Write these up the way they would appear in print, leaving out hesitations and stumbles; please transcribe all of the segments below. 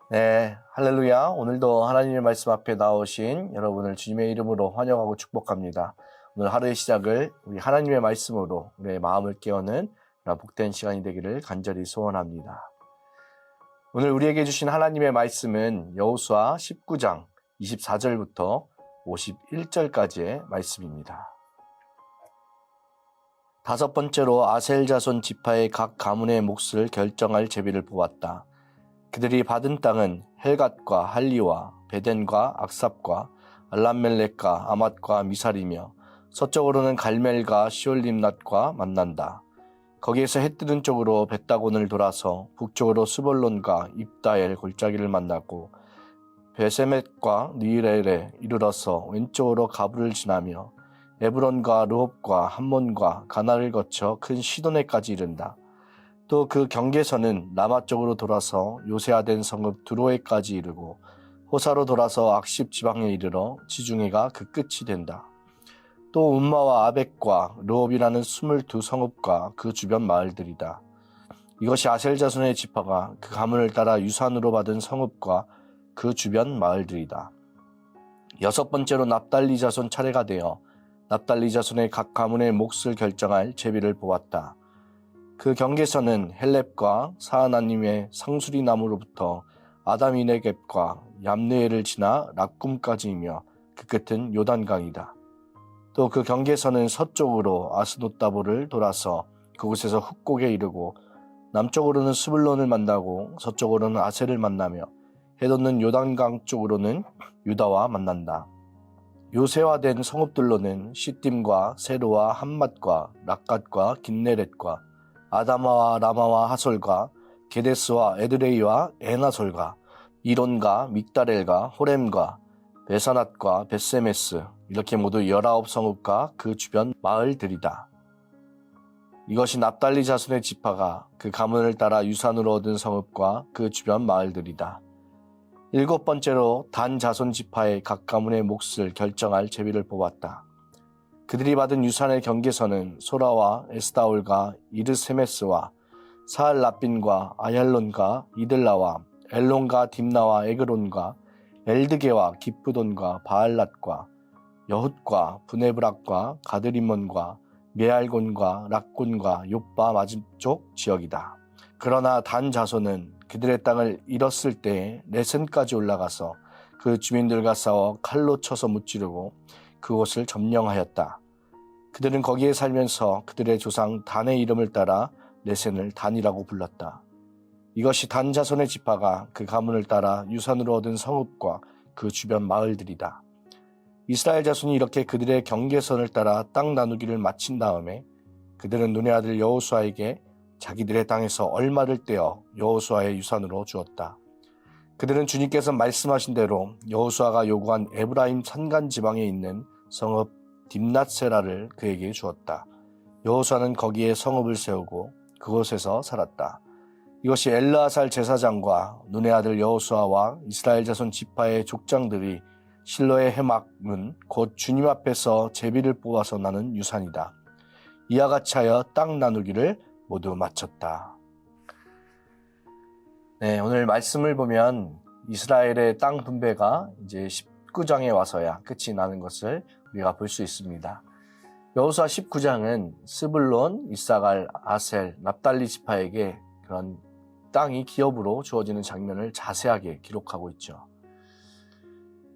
네, 할렐루야. 오늘도 하나님의 말씀 앞에 나오신 여러분을 주님의 이름으로 환영하고 축복합니다. 오늘 하루의 시작을 우리 하나님의 말씀으로 우리의 마음을 깨우는 복된 시간이 되기를 간절히 소원합니다. 오늘 우리에게 주신 하나님의 말씀은 여호수아 19장 24절부터 51절까지의 말씀입니다. 다섯 번째로 아셀 자손 지파의 각 가문의 몫을 결정할 제비를 뽑았다. 그들이 받은 땅은 헬갓과 할리와 베덴과 악삽과 알람멜렉과 아맛과 미살이며 서쪽으로는 갈멜과 시올림낫과 만난다. 거기에서 해 뜨는 쪽으로 벳다곤을 돌아서 북쪽으로 스볼론과 입다엘 골짜기를 만나고 베세멧과 느일엘에 이르러서 왼쪽으로 가브를 지나며 에브론과 르홉과 함몬과 가나를 거쳐 큰 시도네까지 이른다. 또 그 경계선은 남아 쪽으로 돌아서 요새화된 성읍 두로에까지 이르고 호사로 돌아서 악십 지방에 이르러 지중해가 그 끝이 된다. 또 움마와 아벡과 르홉이라는 22성읍과 그 주변 마을들이다. 이것이 아셀 자손의 지파가 그 가문을 따라 유산으로 받은 성읍과 그 주변 마을들이다. 여섯 번째로 납달리 자손 차례가 되어 납달리 자손의 각 가문의 몫을 결정할 제비를 뽑았다. 그 경계선은 헬렙과 사하나님의 상수리 나무로부터 아담이네겝과 얌느엘을 지나 락꿈까지이며 그 끝은 요단강이다. 또 그 경계선은 서쪽으로 아스노따보를 돌아서 그곳에서 훅곡에 이르고 남쪽으로는 스불론을 만나고 서쪽으로는 아셀을 만나며 해돋는 요단강 쪽으로는 유다와 만난다. 요새화된 성읍들로는 시딤과 세로와 함맛과 락갓과 긴네렛과 아다마와 라마와 하솔과 게데스와 에드레이와 에나솔과 이론과 믹다렐과 호렘과 베사낫과 벳세메스 이렇게 모두 19성읍과 그 주변 마을들이다. 이것이 납달리 자손의 지파가 그 가문을 따라 유산으로 얻은 성읍과 그 주변 마을들이다. 일곱 번째로 단 자손 지파의 각 가문의 몫을 결정할 제비를 뽑았다. 그들이 받은 유산의 경계선은 소라와 에스다올과 이르세메스와 사알라빈과 아얄론과 이들라와 엘론과 딥나와 에그론과 엘드게와 기프돈과 바알랏과 여훗과 브네브락과 가드리몬과 메알곤과 락곤과 욥바 맞은쪽 지역이다. 그러나 단 자손은 그들의 땅을 잃었을 때에 레센까지 올라가서 그 주민들과 싸워 칼로 쳐서 무찌르고 그곳을 점령하였다. 그들은 거기에 살면서 그들의 조상 단의 이름을 따라 레센을 단이라고 불렀다. 이것이 단 자손의 지파가 그 가문을 따라 유산으로 얻은 성읍과 그 주변 마을들이다. 이스라엘 자손이 이렇게 그들의 경계선을 따라 땅 나누기를 마친 다음에 그들은 눈의 아들 여호수아에게 자기들의 땅에서 얼마를 떼어 여호수아의 유산으로 주었다. 그들은 주님께서 말씀하신 대로 여호수아가 요구한 에브라임 산간 지방에 있는 성읍 딥낫세라를 그에게 주었다. 여호수아는 거기에 성읍을 세우고 그곳에서 살았다. 이것이 엘르아살 제사장과 눈의 아들 여호수아와 이스라엘 자손 지파의 족장들이 실로의 해막문 곧 주님 앞에서 제비를 뽑아서 나는 유산이다. 이와 같이 하여 땅 나누기를 모두 마쳤다. 네, 오늘 말씀을 보면 이스라엘의 땅 분배가 이제 19장에 와서야 끝이 나는 것을 우리가 볼 수 있습니다. 여호수아 19장은 스불론, 이사갈, 아셀, 납달리 지파에게 그런 땅이 기업으로 주어지는 장면을 자세하게 기록하고 있죠.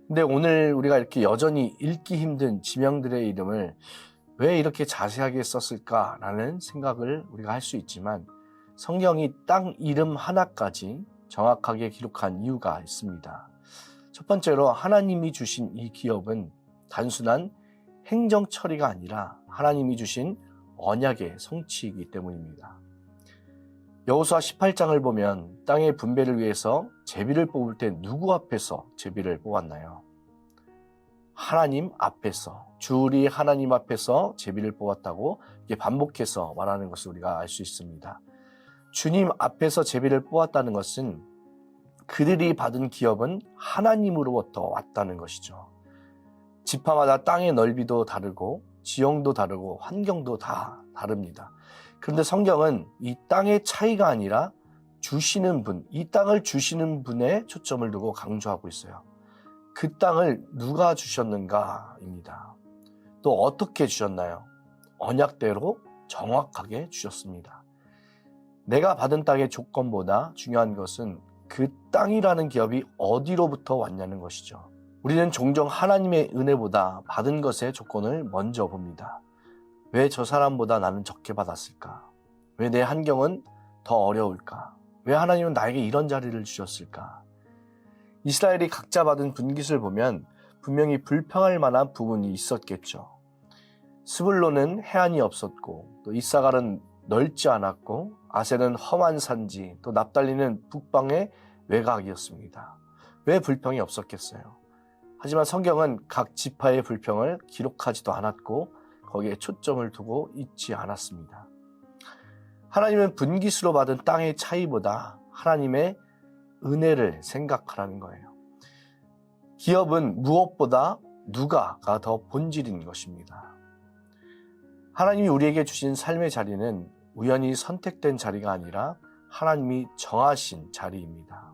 근데 오늘 우리가 이렇게 여전히 읽기 힘든 지명들의 이름을 왜 이렇게 자세하게 썼을까라는 생각을 우리가 할 수 있지만 성경이 땅 이름 하나까지 정확하게 기록한 이유가 있습니다. 첫 번째로 하나님이 주신 이 기업은 단순한 행정 처리가 아니라 하나님이 주신 언약의 성취이기 때문입니다. 여호수아 18장을 보면 땅의 분배를 위해서 제비를 뽑을 때 누구 앞에서 제비를 뽑았나요? 하나님 앞에서, 주리 하나님 앞에서 제비를 뽑았다고 반복해서 말하는 것을 우리가 알 수 있습니다. 주님 앞에서 제비를 뽑았다는 것은 그들이 받은 기업은 하나님으로부터 왔다는 것이죠. 지파마다 땅의 넓이도 다르고 지형도 다르고 환경도 다 다릅니다. 그런데 성경은 이 땅의 차이가 아니라 주시는 분, 이 땅을 주시는 분에 초점을 두고 강조하고 있어요. 그 땅을 누가 주셨는가입니다. 또 어떻게 주셨나요? 언약대로 정확하게 주셨습니다. 내가 받은 땅의 조건보다 중요한 것은 그 땅이라는 기업이 어디로부터 왔냐는 것이죠. 우리는 종종 하나님의 은혜보다 받은 것의 조건을 먼저 봅니다. 왜 저 사람보다 나는 적게 받았을까? 왜 내 환경은 더 어려울까? 왜 하나님은 나에게 이런 자리를 주셨을까? 이스라엘이 각자 받은 분깃을 보면 분명히 불평할 만한 부분이 있었겠죠. 스불론은 해안이 없었고, 또 이사갈은 넓지 않았고, 아셀은 험한 산지, 또 납달리는 북방의 외곽이었습니다. 왜 불평이 없었겠어요? 하지만 성경은 각 지파의 불평을 기록하지도 않았고 거기에 초점을 두고 있지 않았습니다. 하나님은 분깃으로 받은 땅의 차이보다 하나님의 은혜를 생각하라는 거예요. 기업은 무엇보다 누가가 더 본질인 것입니다. 하나님이 우리에게 주신 삶의 자리는 우연히 선택된 자리가 아니라 하나님이 정하신 자리입니다.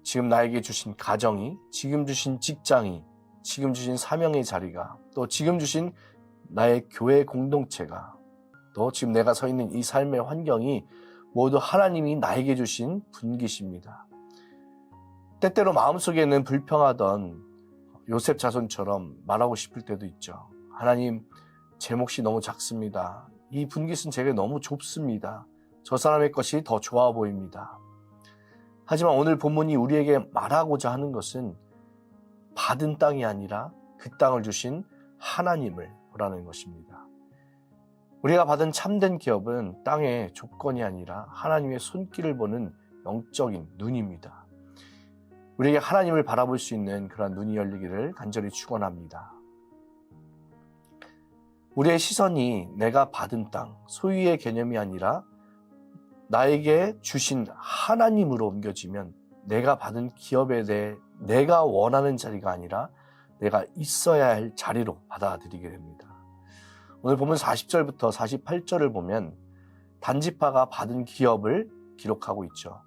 지금 나에게 주신 가정이, 지금 주신 직장이, 지금 주신 사명의 자리가, 또 지금 주신 나의 교회 공동체가, 또 지금 내가 서 있는 이 삶의 환경이 모두 하나님이 나에게 주신 분깃입니다. 때때로 마음속에는 불평하던 요셉 자손처럼 말하고 싶을 때도 있죠. 하나님, 제 몫이 너무 작습니다. 이 분깃은 제게 너무 좁습니다. 저 사람의 것이 더 좋아 보입니다. 하지만 오늘 본문이 우리에게 말하고자 하는 것은 받은 땅이 아니라 그 땅을 주신 하나님을 보라는 것입니다. 우리가 받은 참된 기업은 땅의 조건이 아니라 하나님의 손길을 보는 영적인 눈입니다. 우리에게 하나님을 바라볼 수 있는 그런 눈이 열리기를 간절히 축원합니다. 우리의 시선이 내가 받은 땅, 소유의 개념이 아니라 나에게 주신 하나님으로 옮겨지면 내가 받은 기업에 대해 내가 원하는 자리가 아니라 내가 있어야 할 자리로 받아들이게 됩니다. 오늘 보면 40절부터 48절을 보면 단지파가 받은 기업을 기록하고 있죠.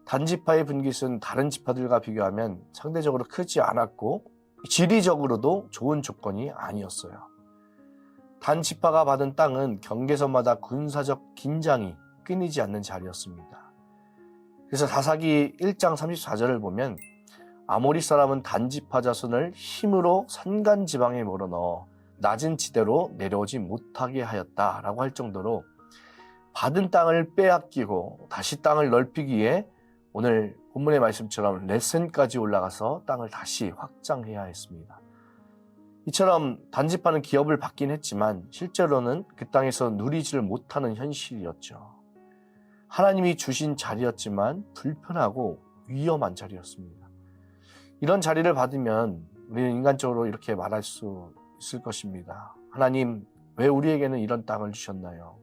단지파의 분깃은 다른 지파들과 비교하면 상대적으로 크지 않았고 지리적으로도 좋은 조건이 아니었어요. 단지파가 받은 땅은 경계선마다 군사적 긴장이 끊이지 않는 자리였습니다. 그래서 사사기 1장 34절을 보면 아모리 사람은 단지파 자손을 힘으로 산간 지방에 몰아넣어 낮은 지대로 내려오지 못하게 하였다라고 할 정도로 받은 땅을 빼앗기고 다시 땅을 넓히기 위해 오늘 본문의 말씀처럼 레센까지 올라가서 땅을 다시 확장해야 했습니다. 이처럼 단지파는 기업을 받긴 했지만 실제로는 그 땅에서 누리지를 못하는 현실이었죠. 하나님이 주신 자리였지만 불편하고 위험한 자리였습니다. 이런 자리를 받으면 우리는 인간적으로 이렇게 말할 수 있을 것입니다. 하나님, 왜 우리에게는 이런 땅을 주셨나요?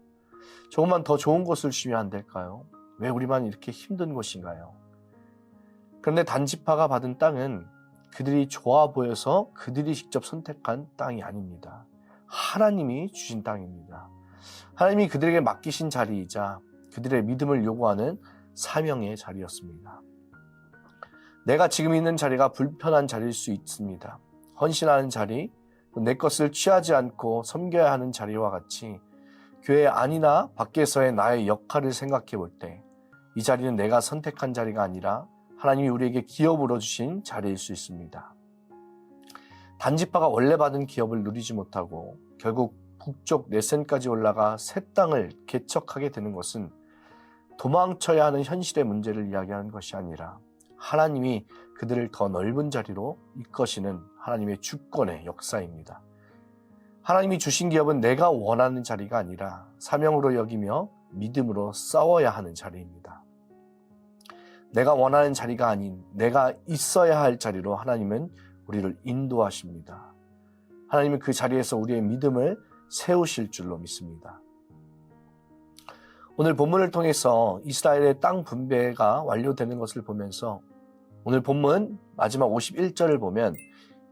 조금만 더 좋은 곳을 주시면 안 될까요? 왜 우리만 이렇게 힘든 곳인가요? 그런데 단지파가 받은 땅은 그들이 좋아 보여서 그들이 직접 선택한 땅이 아닙니다. 하나님이 주신 땅입니다. 하나님이 그들에게 맡기신 자리이자 그들의 믿음을 요구하는 사명의 자리였습니다. 내가 지금 있는 자리가 불편한 자리일 수 있습니다. 헌신하는 자리, 내 것을 취하지 않고 섬겨야 하는 자리와 같이 교회 안이나 밖에서의 나의 역할을 생각해 볼 때 이 자리는 내가 선택한 자리가 아니라 하나님이 우리에게 기업으로 주신 자리일 수 있습니다. 단지파가 원래 받은 기업을 누리지 못하고 결국 북쪽 네센까지 올라가 새 땅을 개척하게 되는 것은 도망쳐야 하는 현실의 문제를 이야기하는 것이 아니라 하나님이 그들을 더 넓은 자리로 이끄시는 하나님의 주권의 역사입니다. 하나님이 주신 기업은 내가 원하는 자리가 아니라 사명으로 여기며 믿음으로 싸워야 하는 자리입니다. 내가 원하는 자리가 아닌 내가 있어야 할 자리로 하나님은 우리를 인도하십니다. 하나님은 그 자리에서 우리의 믿음을 세우실 줄로 믿습니다. 오늘 본문을 통해서 이스라엘의 땅 분배가 완료되는 것을 보면서 오늘 본문 마지막 51절을 보면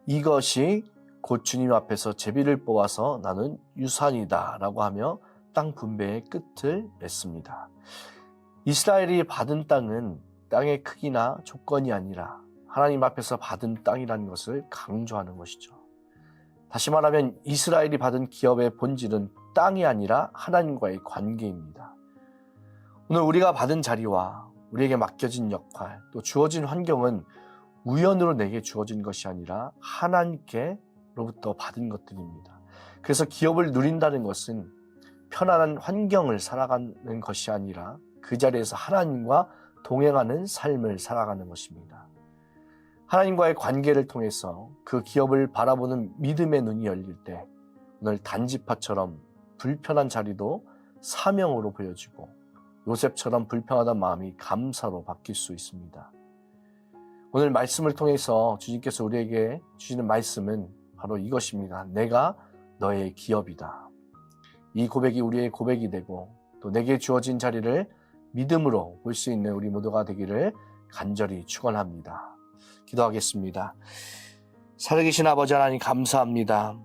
이것이 곧 주님 앞에서 제비를 뽑아서 나눈 유산이다 라고 하며 땅 분배의 끝을 맺습니다. 이스라엘이 받은 땅은 땅의 크기나 조건이 아니라 하나님 앞에서 받은 땅이라는 것을 강조하는 것이죠. 다시 말하면 이스라엘이 받은 기업의 본질은 땅이 아니라 하나님과의 관계입니다. 오늘 우리가 받은 자리와 우리에게 맡겨진 역할, 또 주어진 환경은 우연으로 내게 주어진 것이 아니라 하나님께로부터 받은 것들입니다. 그래서 기업을 누린다는 것은 편안한 환경을 살아가는 것이 아니라 그 자리에서 하나님과 동행하는 삶을 살아가는 것입니다. 하나님과의 관계를 통해서 그 기업을 바라보는 믿음의 눈이 열릴 때 오늘 단지파처럼 불편한 자리도 사명으로 보여지고 요셉처럼 불평하던 마음이 감사로 바뀔 수 있습니다. 오늘 말씀을 통해서 주님께서 우리에게 주시는 말씀은 바로 이것입니다. 내가 너의 기업이다. 이 고백이 우리의 고백이 되고 또 내게 주어진 자리를 믿음으로 볼 수 있는 우리 모두가 되기를 간절히 축원합니다. 기도하겠습니다. 살아계신 아버지 하나님 감사합니다.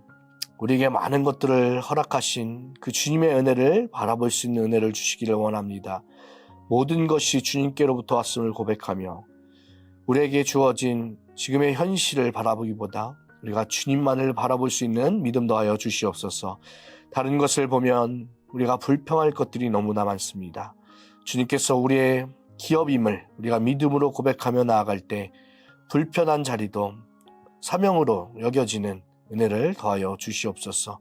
우리에게 많은 것들을 허락하신 그 주님의 은혜를 바라볼 수 있는 은혜를 주시기를 원합니다. 모든 것이 주님께로부터 왔음을 고백하며 우리에게 주어진 지금의 현실을 바라보기보다 우리가 주님만을 바라볼 수 있는 믿음 더하여 주시옵소서. 다른 것을 보면 우리가 불평할 것들이 너무나 많습니다. 주님께서 우리의 기업임을 우리가 믿음으로 고백하며 나아갈 때 불편한 자리도 사명으로 여겨지는 은혜를 더하여 주시옵소서.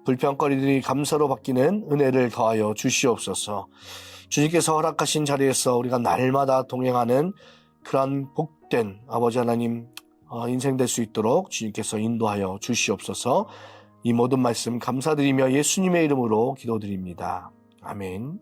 불평거리들이 감사로 바뀌는 은혜를 더하여 주시옵소서. 주님께서 허락하신 자리에서 우리가 날마다 동행하는 그런 복된 아버지 하나님 인생 될 수 있도록 주님께서 인도하여 주시옵소서. 이 모든 말씀 감사드리며 예수님의 이름으로 기도드립니다. 아멘.